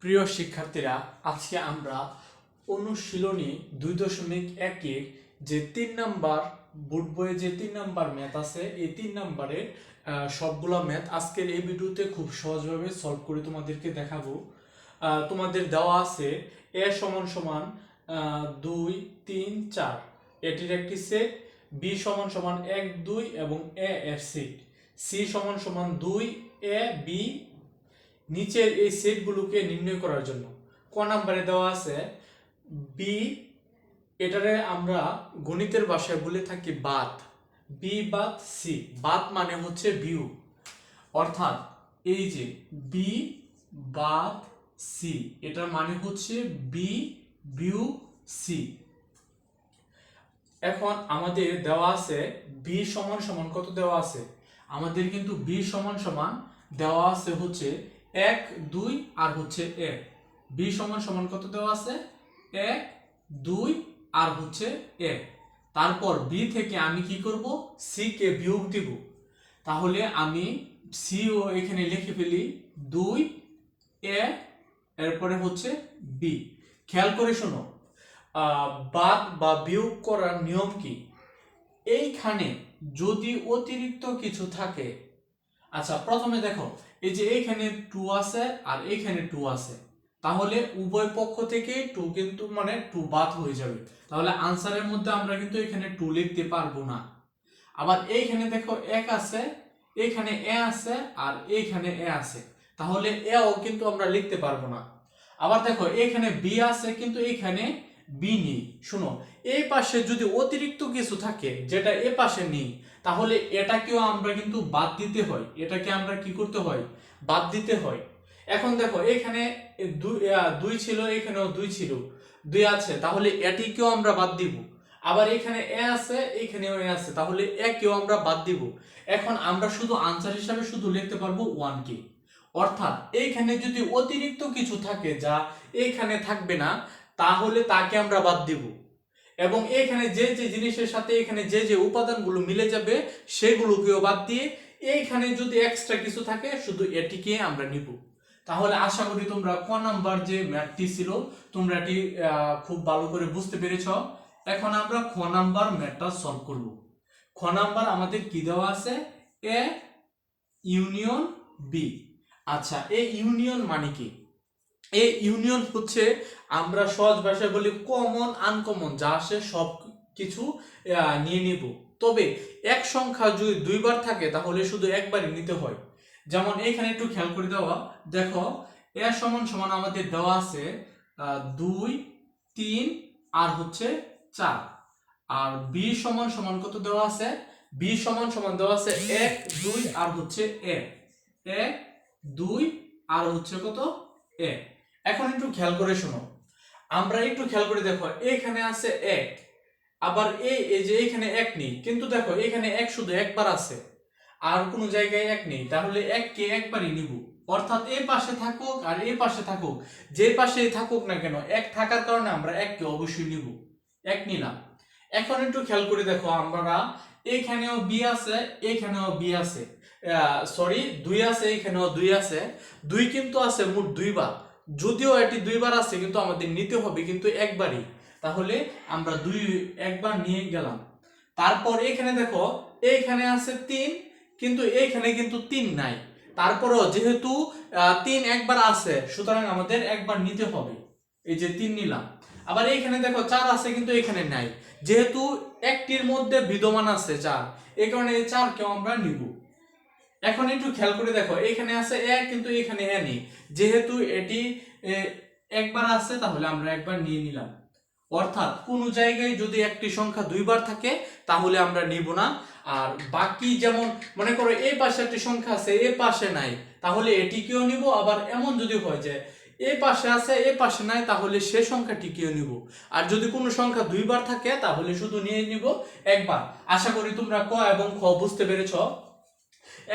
প্রিয় শিক্ষার্থীরা, আজকে আমরা অনুশীলনী 2.1-এর যে 3 নাম্বার বোর্ড বইয়ে যে 3 নাম্বার ম্যাথ আছে, এই 3 নাম্বারের সবগুলা ম্যাথ আজকের এই ভিডিওতে খুব সহজভাবে সলভ করে তোমাদেরকে দেখাবো। তোমাদের দেওয়া আছে এ সমান সমান 2, 3, 4 এটির একটি সেট, বি সমান সমান 1, 2 এবং এ এর সেট, সি সমান সমান 2, এ বি। নিচের এই সেটগুলোকে নির্ণয় করার জন্য ক নাম্বারে দেওয়া আছে বি, এটারে আমরা গণিতের ভাষায় বলে থাকি বাদ। বি বাদ সি, বাদ মানে হচ্ছে বিয়োগ, অর্থাৎ এই যে বি বাদ সি, এটার মানে হচ্ছে বি বিয়োগ সি। এখন আমাদের দেওয়া আছে বি সমান সমান কত দেওয়া আছে, আমাদের কিন্তু বি সমান সমান দেওয়া আছে হচ্ছে 1, 2 আর হচ্ছে এ। বি সমান সমান কত দেওয়া আছে, 1, 2 আর হচ্ছে এ। তারপর বি থেকে আমি কি করব, সি কে বিয়োগ দিব। তাহলে আমি সি ও এখানে লিখে ফেলি 2 এ, এরপরে হচ্ছে বি। খেয়াল করে শোনো, বাদ বা বিয়োগ করার নিয়ম কি। এইখানে যদি অতিরিক্ত কিছু থাকে, আচ্ছা প্রথমে দেখো এই যে এইখানে 2 আছে আর এইখানে 2 আছে, তাহলে উভয় পক্ষ থেকে 2 কিন্তু মানে 2 বাদ হয়ে যাবে। তাহলে আনসারের মধ্যে আমরা কিন্তু এখানে 2 লিখতে পারবো না। আবার এইখানে দেখো 1 আছে, এইখানে এ আছে আর এইখানে এ আছে, তাহলে এও কিন্তু আমরা লিখতে পারবো না। আবার দেখো এখানে বি আছে কিন্তু এইখানে বি নেই। শুনো, এই পাশে যদি অতিরিক্ত কিছু থাকে যেটা এ পাশে নেই, তাহলে এটাকেও আমরা কিন্তু বাদ দিতে হয়, এটাকে আমরা কি করতে হয়, বাদ দিতে হয়। এখন দেখো এখানে 2 ছিল, এখানেও 2 ছিল, 2 আছে, তাহলে এটিকেও আমরা বাদ দিব। আবার এখানে এ আছে, এখানেও এ আছে, তাহলে এ কেও আমরা বাদ দিব। এখন আমরা শুধু আনসার হিসাবে শুধু লিখতে পারবো 1 কে। অর্থাৎ এইখানে যদি অতিরিক্ত কিছু থাকে যা এইখানে থাকবে না, তাহলে তাকে আমরা বাদ দিব। এবং এখানে যে যে জিনিসের সাথে এখানে যে যে উপাদানগুলো মিলে যাবে সেগুলোকেও বাদ দিয়ে এইখানে যদি এক্সট্রা কিছু থাকে শুধু এটিকে আমরা নিব। তাহলে আশা করি তোমরা ক নাম্বার যে ম্যাথটি ছিল তোমরা এটি খুব ভালো করে বুঝতে পেরেছ। এখন আমরা খ নাম্বার ম্যাথটা সলভ করব। খ নাম্বার আমাদের কি দেওয়া আছে, এ ইউনিয়ন বি। আচ্ছা, এই ইউনিয়ন মানে কি? এই ইউনিয়ন হচ্ছে আমরা সহজ ভাষায় বলি কমন আনকমন, যা আসে সব কিছু নিয়ে নিব। তবে এক সংখ্যা যদি দুইবার থাকে তাহলে শুধু একবারই নিতে হয়। যেমন এখানে একটু খেয়াল করে দেওয়া, দেখো এ সমান সমান আমাদের দেওয়া আছে 2, 3 আর হচ্ছে 4। আর বি সমান সমান কত দেওয়া আছে, বি সমান সমান দেওয়া আছে 1, 2 আর হচ্ছে এ। 1, 2 আর হচ্ছে কত, এ। এখন একটু খেয়াল করে শোনো, আমরা একটু খেয়াল করে দেখো এখানে আছে 1, আবার এই যে এখানে 1 নেই, কিন্তু দেখো এখানে 1 শুধু একবার আছে আর কোনো জায়গায় 1 নেই, তাহলে 1 কে একবারই নিব। অর্থাৎ এই পাশে থাকুক আর এই পাশে থাকুক, যে পাশে থাকুক না কেন 1 থাকার কারণে আমরা 1 কে অবশ্যই নিব, 1 নিলাম। এখন একটু খেয়াল করে দেখো, আমরা এখানেও বি আছে, এখানেও বি আছে, সরি 2 আছে, এখানেও 2 আছে, 2 কিন্তু আছে মোট 2 বার। যদিও এটি 2 বার আছে কিন্তু আমাদের নিতে হবে কিন্তু একবারই, তাহলে আমরা একবার নিয়ে গেলাম। তারপর এখানে দেখো এইখানে আছে 3, কিন্তু এইখানে কিন্তু 3 নাই, তারপরও যেহেতু 3 একবার আছে সুতরাং আমাদের একবার নিতে হবে, এই যে 3 নিলাম। আবার এইখানে দেখো 4 আছে কিন্তু এখানে নাই, যেহেতু একটির মধ্যে বিদ্যমান আছে 4, এই কারণে এই 4 কেও আমরা নিব। এখন একটু খেয়াল করে দেখো এখানে আছে 1 কিন্তু এখানে এ নেই, যেহেতু এটি একবার আছে তাহলে আমরা একবার নিয়ে নিলাম। অর্থাৎ কোন জায়গায় যদি একটি সংখ্যা 2 বার থাকে তাহলে আমরা নিব না। আর বাকি যেমন মনে করো এই পাশে একটি সংখ্যা আছে এই পাশে নাই, তাহলে এটিকেও নিব। আবার এমন যদি হয় যে এই পাশে আছে এই পাশে নাই, তাহলে সে সংখ্যাটিকেও নিব। আর যদি কোনো সংখ্যা 2 বার থাকে তাহলে শুধু নিয়ে নিব একবার। আশা করি তোমরা ক এবং খ বুঝতে পেরেছো।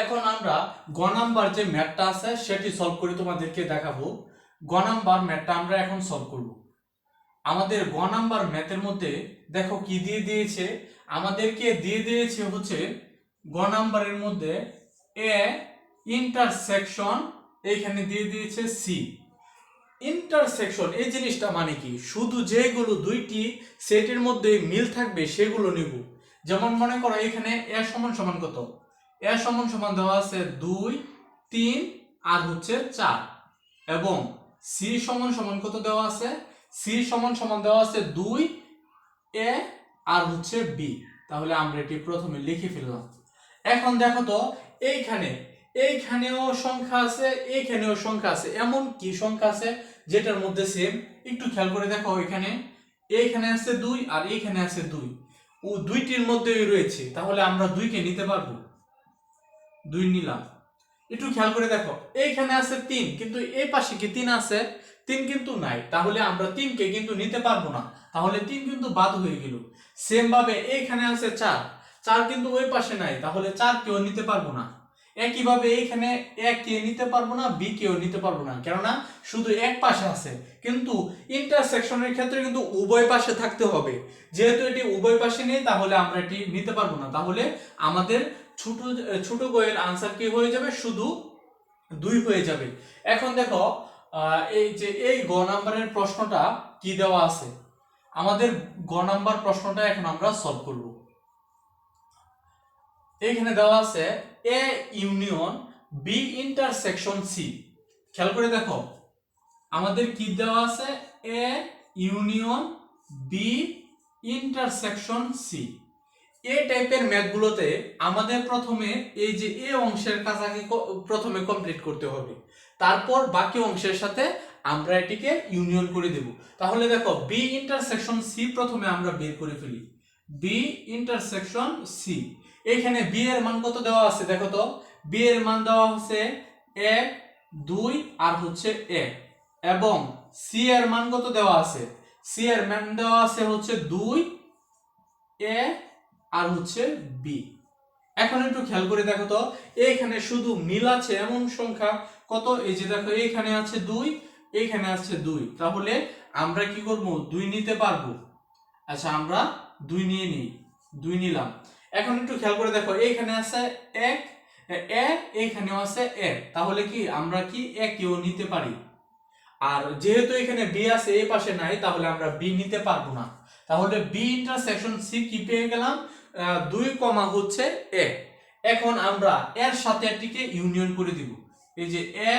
এখন আমরা গ নাম্বার যে ম্যাথটা আছে সেটি সলভ করে তোমাদেরকে দেখাবো। গ নাম্বার ম্যাথটা আমরা এখন সলভ করব। আমাদের গ নাম্বার ম্যাথের মধ্যে দেখো কি দিয়ে দিয়েছে, আমাদেরকে দিয়ে দিয়েছে হচ্ছে গ নাম্বারের মধ্যে এ ইন্টারসেকশন, এইখানে দিয়ে দিয়েছে সি। ইন্টারসেকশন এই জিনিসটা মানে কি, শুধু যেগুলো দুইটি সেটের মধ্যে মিল থাকবে সেগুলো নিব। যেমন মনে করো এখানে এ সমান সমান কত, এ সমান সমান দেওয়া আছে 2 3 আর হচ্ছে 4, এবং সি সমান সমান কত দেওয়া আছে, সি সমান সমান দেওয়া আছে 2 এ আর হচ্ছে বি। তাহলে আমরা এটি প্রথমে লিখে ফেললাম। এখন দেখো তো এইখানেও সংখ্যা আছে, এইখানেও সংখ্যা আছে, এমন কি সংখ্যা আছে যেটার মধ্যে সেম। একটু খেয়াল করে দেখো, এইখানে আছে 2 আর এইখানে আছে 2, ও দুইটির মধ্যেই রয়েছে, তাহলে আমরা 2 কে নিতে পারবো, 2 নিলাম। একটু খেয়াল করে দেখো, এইখানে আছে 3 কিন্তু এই পাশে কি 3 আছে, 3 কিন্তু নাই, তাহলে আমরা 3 কে কিন্তু নিতে পারবো না, তাহলে 3 কিন্তু বাদ হয়ে গেল। সেম ভাবে এইখানে আছে 4, 4 কিন্তু ওই পাশে নাই, তাহলে 4 কেও নিতে পারবো না। একইভাবে এইখানে 1 কে নিতে পারবো না, বি কেও নিতে পারবো না, কেননা শুধু এক পাশে আছে। কিন্তু ইন্টারসেকশনের ক্ষেত্রে কিন্তু উভয় পাশে থাকতে হবে, যেহেতু এটি উভয় পাশে নেই তাহলে আমরা এটি নিতে পারবো না। তাহলে আমাদের ছোট গয়ের আনসার কি হয়ে যাবে, শুধু 2 হয়ে যাবে। এখন দেখো এই যে এই গ নাম্বারের প্রশ্নটা কি দেওয়া আছে, আমাদের গ নাম্বার প্রশ্নটা এখন আমরা সলভ করব। এখানে দেওয়া আছে A union B intersection C. খেয়াল করে দেখো আমাদের কি দেওয়া আছে, A union B intersection C. এই টাইপের ম্যাথগুলোতে আমাদের প্রথমে এই যে এ অংশের কাজকে প্রথমে কমপ্লিট করতে হবে, তারপর বাকি অংশের সাথে আমরা এটিকে ইউনিয়ন করে দেব। তাহলে দেখো বি ইন্টারসেকশন সি প্রথমে আমরা বের করে ফেলি, বি ইন্টারসেকশন সি। এখানে বি এর মান কত দেওয়া আছে দেখো তো, বি এর মান দেওয়া হচ্ছে 1 2 আর হচ্ছে 1, এবং সি এর মান কত দেওয়া আছে, সি এর মান দেওয়া আছে হচ্ছে 2 এ আর হচ্ছে বি। এখন একটু খেয়াল করে দেখো তো, এইখানে শুধু মিল আছে এমন সংখ্যা কত, এই যে দেখো এইখানে আছে 2, এইখানে আছে 2, তাহলে আমরা কি করব, 2 নিতে পারবো। আচ্ছা আমরা 2 নিয়ে নিই, 2 নিলাম। এখন একটু খেয়াল করে দেখো এইখানে আছে 1 এ, এইখানেও আছে 1, তাহলে কি আমরা কি 1 কেও নিতে পারি। আর যেহেতু এখানে বি আছে এই পাশে নাই, তাহলে আমরা বি নিতে পারবো না। তাহলে বি ইন্টারসেকশন সি কি পেয়ে গেলাম, 2 কমা হচ্ছে 1। এখন আমরা এর সাথে এটিকে ইউনিয়ন করে দিব, এই যে A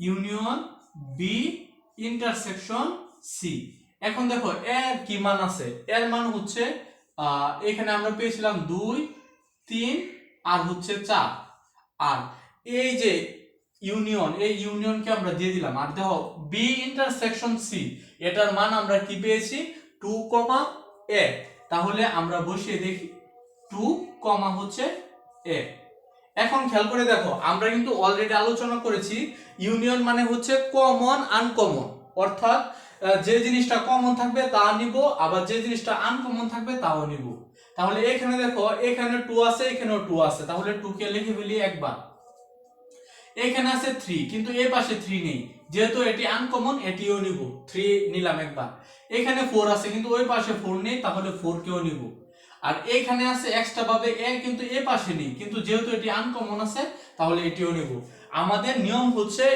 union B intersection C. এখন দেখো এর কি মান আছে, এর মান হচ্ছে এখানে আমরা পেয়েছিলাম 2 3 আর হচ্ছে 4, আর এই যে ইউনিয়ন, এই ইউনিয়নকে আমরা দিয়ে দিলাম। আর দেখো বি ইন্টারসেকশন সি, এটার মান আমরা কি পেয়েছি, 2 1। তাহলে আমরা বসিয়ে দেখি 2 হচ্ছে 1। এখন খেয়াল করে দেখো আমরা কিন্তু অলরেডি আলোচনা করেছি ইউনিয়ন মানে হচ্ছে কমন আনকমন, অর্থাৎ যে জিনিসটা কমন থাকবে তা নিব, আবার যে জিনিসটা আনকমন থাকবে তাও নিব। তাহলে এখানে দেখো এখানে 2 আছে, এখানেও 2 আছে, তাহলে 2 কে লিখে ফেলি একবার। এখানে আছে 3 কিন্তু এই পাশে 3 নেই, যেহেতু এটি আনকমন এটিও নিব, 3 নিলাম একবার। এখানে 4 আছে কিন্তু ওই পাশে 4 নেই, তাহলে 4 কেও নিব। আর এখানে আছে এক্সট্রা ভাবে এ, কিন্তু এই পাশে নেই, কিন্তু যেহেতু এটি আনকমন আছে তাহলে এটিও নিব। আমাদের নিয়ম হচ্ছে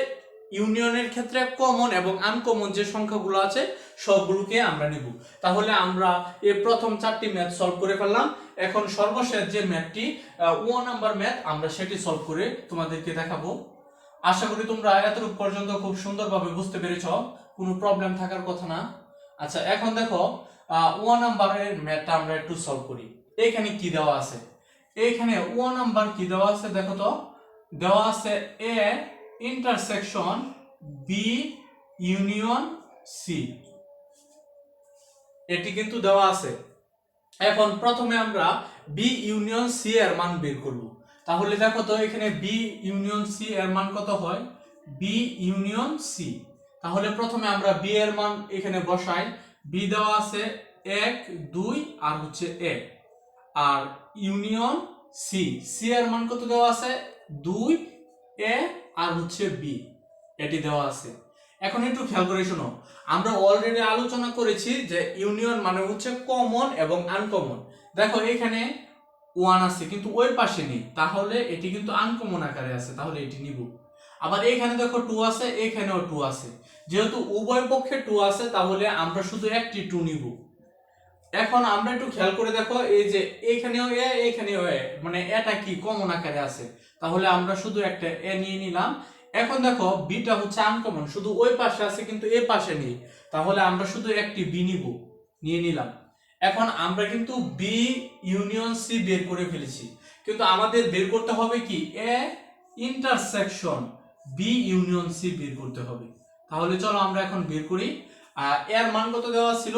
ইউনিয়নের ক্ষেত্রে কমন এবং আনকমন যে সংখ্যাগুলো আছে সবগুলোকে আমরা নিব। তাহলে আমরা এই প্রথম 4টি ম্যাথ সলভ করে ফেললাম। এখন সর্বশেষ যে ম্যাথটি 1 নাম্বার ম্যাথ, আমরা সেটি সলভ করে তোমাদেরকে দেখাবো। আশা করি তোমরা এতটুকু পর্যন্ত খুব সুন্দরভাবে বুঝতে পেরেছো, কোনো প্রবলেম থাকার কথা না। আচ্ছা এখন দেখো 1 নাম্বারের ম্যাথটা আমরা একটু সলভ করি। এখানে কি দেওয়া আছে, এখানে 1 নাম্বার কি দেওয়া আছে দেখো তো, দেওয়া আছে A intersection B union C, এটি কিন্তু দেওয়া আছে। এখন প্রথমে আমরা বি ইউনিয়ন সি এর মান বের করব। তাহলে দেখো তো এখানে বি ইউনিয়ন সি এর মান কত হয়, বি ইউনিয়ন সি। তাহলে প্রথমে আমরা বি এর মান এখানে বসাই, বি দেওয়া আছে 1 2 আর হচ্ছে 1, আর ইউনিয়ন সি, সি এর মান কত দেওয়া আছে 2 এ আর হচ্ছে বি, এটি দেওয়া আছে। এখন একটু খেয়াল করে শোনো, আমরা অলরেডি আলোচনা করেছি যে ইউনিয়ন মানে হচ্ছে কমন এবং আনকমন। দেখো এখানে 1 আছে কিন্তু ওই পাশে নেই, তাহলে এটি কিন্তু আনকমন আকারে আছে, তাহলে এটি নিব। আবার এখানে দেখো 2 আছে, এখানেও 2 আছে। যেহেতু উভয় পক্ষে 2 আছে তাহলে আমরা শুধু একটি 2 নিব। এখন আমরা একটু খেয়াল করে দেখো, এই যে এখানেও এ, এখানেও এ, মানে এটা কি কমন আকারে আছে, তাহলে আমরা শুধু একটা এ নিয়ে নিলাম। এখন দেখো বিটা হচ্ছে আনকমন, শুধু ওই পাশে আছে কিন্তু এ পাশে নেই, তাহলে আমরা শুধু একটি বি নিব, নিয়ে নিলাম। এখন আমরা কিন্তু বি ইউনিয়ন সি বের করে ফেলেছি, কিন্তু আমাদের বের করতে হবে কি A intersection B union C বের করতে হবে। তাহলে চলো আমরা এখন বের করি। এর মান কত দেওয়া ছিল,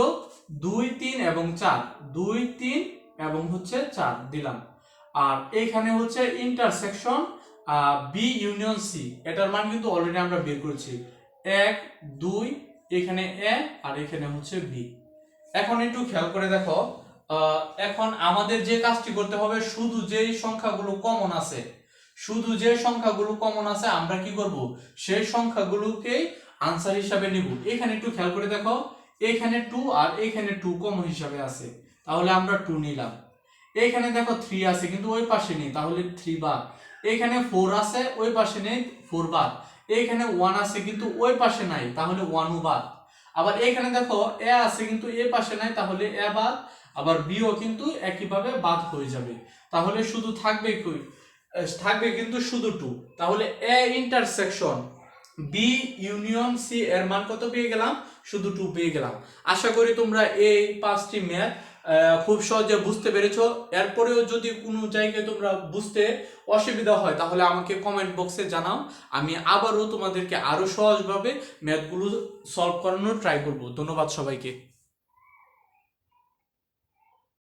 2 3 এবং 4, 2 3 এবং হচ্ছে 4 দিলাম। আর এইখানে হচ্ছে ইন্টারসেকশন বি ইউনিয়ন সি, এটার মান কিন্তু অলরেডি আমরা বের করেছি, 1 2, এখানে এ আর এখানে হচ্ছে বি। এখন একটু খেয়াল করে দেখো, এখন আমাদের যে কাজটি করতে হবে, শুধু যেই সংখ্যাগুলো কমন আছে, শুধু যে সংখ্যাগুলো কমন আছে আমরা কি করব, সেই সংখ্যাগুলোকে আনসার হিসাবে নিব। এখানে একটু খেয়াল করে দেখো, এখানে 2 আর এখানে 2 কমন হিসাবে আছে, তাহলে আমরা 2 নিলাম। এখানে দেখো 3 আছে কিন্তু ওই পাশে নেই, তাহলে 3 বাদ। এখানে 4 আছে, ওই পাশে নেই, 4 বাদ। এখানে 1 আছে কিন্তু ওই পাশে নাই, তাহলে 1 ও বাদ। আবার এখানে দেখো এ আছে কিন্তু এ পাশে নাই, তাহলে এ বাদ। আবার বিও কিন্তু একইভাবে বাদ হয়ে যাবে, তাহলে শুধু থাকবে কই, থাকবে কিন্তু শুধু 2। তাহলে A intersection B union C এর মান কত পেয়ে গেলাম, শুধু 2 পেয়ে গেলাম। আশা করি তোমরা এই 5টি ম্যাথ খুব সহজে বুঝতে পেরেছো। এরপরেও যদি কোনো জায়গায় তোমরা বুঝতে অসুবিধা হয় তাহলে আমাকে কমেন্ট বক্সে জানাও, আমি আবারও তোমাদেরকে আরো সহজভাবে ম্যাথগুলো সলভ করানোর ট্রাই করব। ধন্যবাদ সবাইকে।